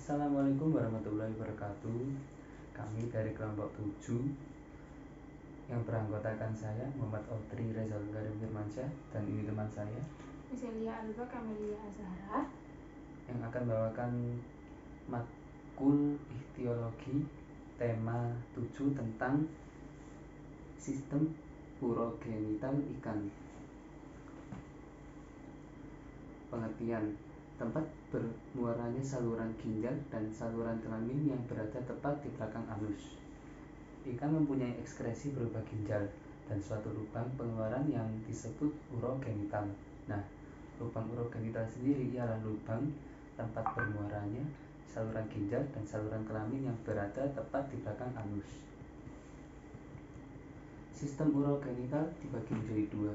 Assalamualaikum warahmatullahi wabarakatuh. Kami dari kelompok 7 yang beranggotakan saya Muhammad Audrey Rezal Karim Firmansyah, dan ini teman saya Miselia Alba Kamelia Azhara yang akan membawakan matkul ichtiologi tema 7 tentang sistem urogenital ikan. Pengertian: tempat bermuaranya saluran ginjal dan saluran kelamin yang berada tepat di belakang anus. Ikan mempunyai ekskresi berupa ginjal dan suatu lubang pengeluaran yang disebut urogenital. Nah, lubang urogenital sendiri ialah lubang tempat bermuaranya saluran ginjal dan saluran kelamin yang berada tepat di belakang anus. Sistem urogenital dibagi menjadi dua,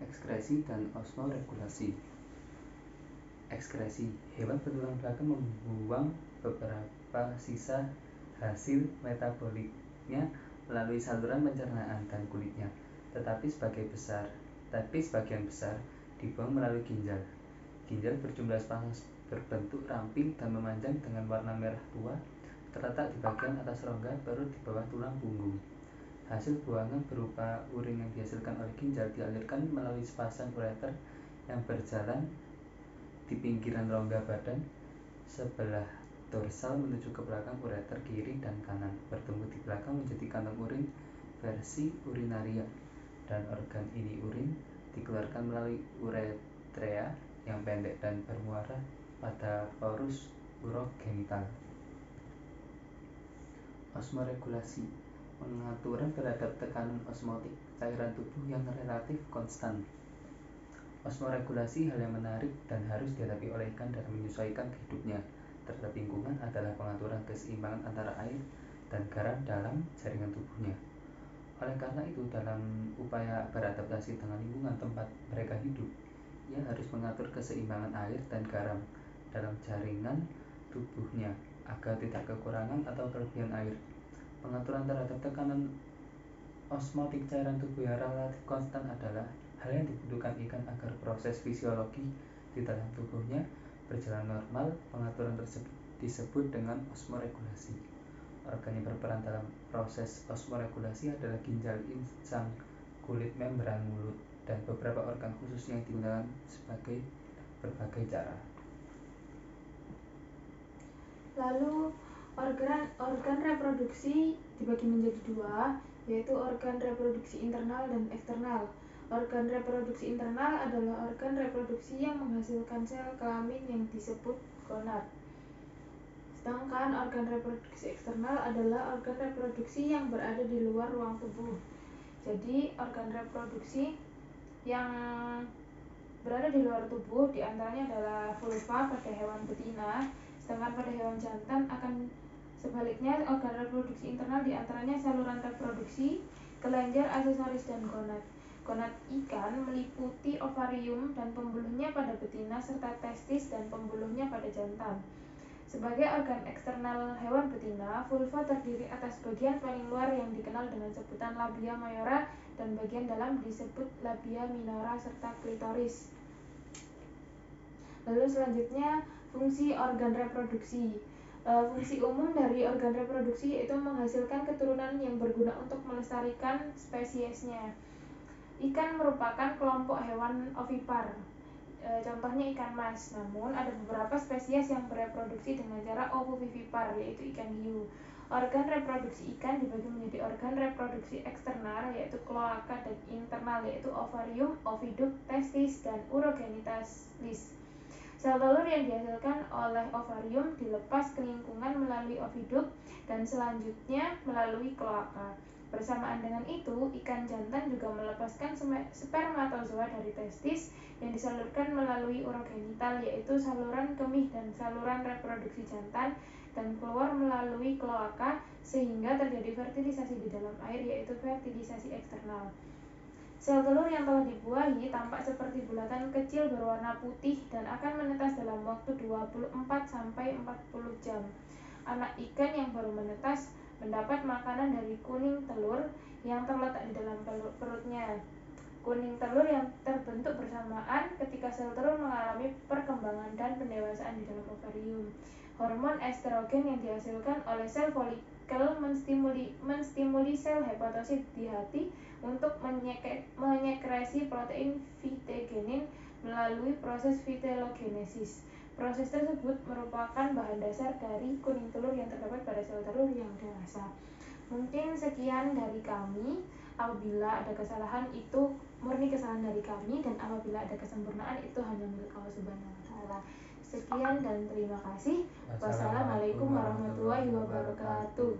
ekskresi dan osmoregulasi. Ekskresi: hewan bertulang belakang membuang beberapa sisa hasil metaboliknya melalui saluran pencernaan dan kulitnya, tetapi sebagian besar dibuang melalui ginjal. Ginjal berjumlah sepasang berbentuk ramping dan memanjang dengan warna merah tua, terletak di bagian atas rongga perut di bawah tulang punggung. Hasil buangan berupa urin yang dihasilkan oleh ginjal dialirkan melalui sepasang ureter yang berjalan di pinggiran rongga badan sebelah dorsal menuju ke belakang ureter kiri dan kanan, bertemu di belakang menjadi kantong urin versi urinaria, dan organ ini urin dikeluarkan melalui uretrea yang pendek dan bermuara pada porus urogenital. Osmoregulasi: pengaturan terhadap tekanan osmotik cairan tubuh yang relatif konstan. Osmoregulasi hal yang menarik dan harus dihadapi oleh ikan dalam menyesuaikan hidupnya terhadap lingkungan adalah pengaturan keseimbangan antara air dan garam dalam jaringan tubuhnya. Oleh karena itu, dalam upaya beradaptasi dengan lingkungan tempat mereka hidup, ia harus mengatur keseimbangan air dan garam dalam jaringan tubuhnya agar tidak kekurangan atau kelebihan air. Pengaturan terhadap tekanan osmotik cairan tubuh yang relatif konstan adalah hal yang dibutuhkan ikan agar proses fisiologi di dalam tubuhnya berjalan normal. Pengaturan tersebut disebut dengan osmoregulasi. Organ yang berperan dalam proses osmoregulasi adalah ginjal, insang, kulit, membran mulut, dan beberapa organ khusus yang digunakan sebagai berbagai cara. Lalu organ reproduksi dibagi menjadi dua, yaitu organ reproduksi internal dan eksternal. Organ reproduksi internal adalah organ reproduksi yang menghasilkan sel kelamin yang disebut gonad. Sedangkan organ reproduksi eksternal adalah organ reproduksi yang berada di luar ruang tubuh. Jadi, organ reproduksi yang berada di luar tubuh diantaranya adalah vulva pada hewan betina, sedangkan pada hewan jantan akan sebaliknya. Organ reproduksi internal diantaranya saluran reproduksi, kelenjar, aksesoris, dan gonad. Gonad ikan meliputi ovarium dan pembuluhnya pada betina serta testis dan pembuluhnya pada jantan. Sebagai organ eksternal hewan betina, vulva terdiri atas bagian paling luar yang dikenal dengan sebutan labia mayora dan bagian dalam disebut labia minora serta klitoris. Lalu selanjutnya, fungsi organ reproduksi. Fungsi umum dari organ reproduksi yaitu menghasilkan keturunan yang berguna untuk melestarikan spesiesnya. Ikan merupakan kelompok hewan ovipar, contohnya ikan mas. Namun ada beberapa spesies yang bereproduksi dengan cara ovovivipar, yaitu ikan hiu. Organ reproduksi ikan dibagi menjadi organ reproduksi eksternal yaitu kloaka, dan internal yaitu ovarium, oviduk, testis, dan urogenitalis. Sel telur yang dihasilkan oleh ovarium dilepas ke lingkungan melalui oviduk dan selanjutnya melalui kloaka. Bersamaan dengan itu, ikan jantan juga melepaskan spermatozoa dari testis yang disalurkan melalui urogenital yaitu saluran kemih dan saluran reproduksi jantan, dan keluar melalui kloaka sehingga terjadi fertilisasi di dalam air yaitu fertilisasi eksternal. Sel telur yang telah dibuahi tampak seperti bulatan kecil berwarna putih dan akan menetas dalam waktu 24-40 jam. Anak ikan yang baru menetas mendapat makanan dari kuning telur yang terletak di dalam perutnya. Kuning telur yang terbentuk bersamaan ketika sel telur mengalami perkembangan dan pendewasaan di dalam ovarium. Hormon estrogen yang dihasilkan oleh sel folikel menstimuli sel hepatosit di hati untuk menyekresi protein vitegenin melalui proses vitelogenesis. Proses tersebut merupakan bahan dasar dari kuning telur yang terdapat pada sel telur yang dewasa. Mungkin sekian dari kami. Apabila ada kesalahan itu murni kesalahan dari kami, dan apabila ada kesempurnaan itu hanya milik Allah Subhanahu wa taala. Sekian dan terima kasih. Wassalamualaikum warahmatullahi wabarakatuh.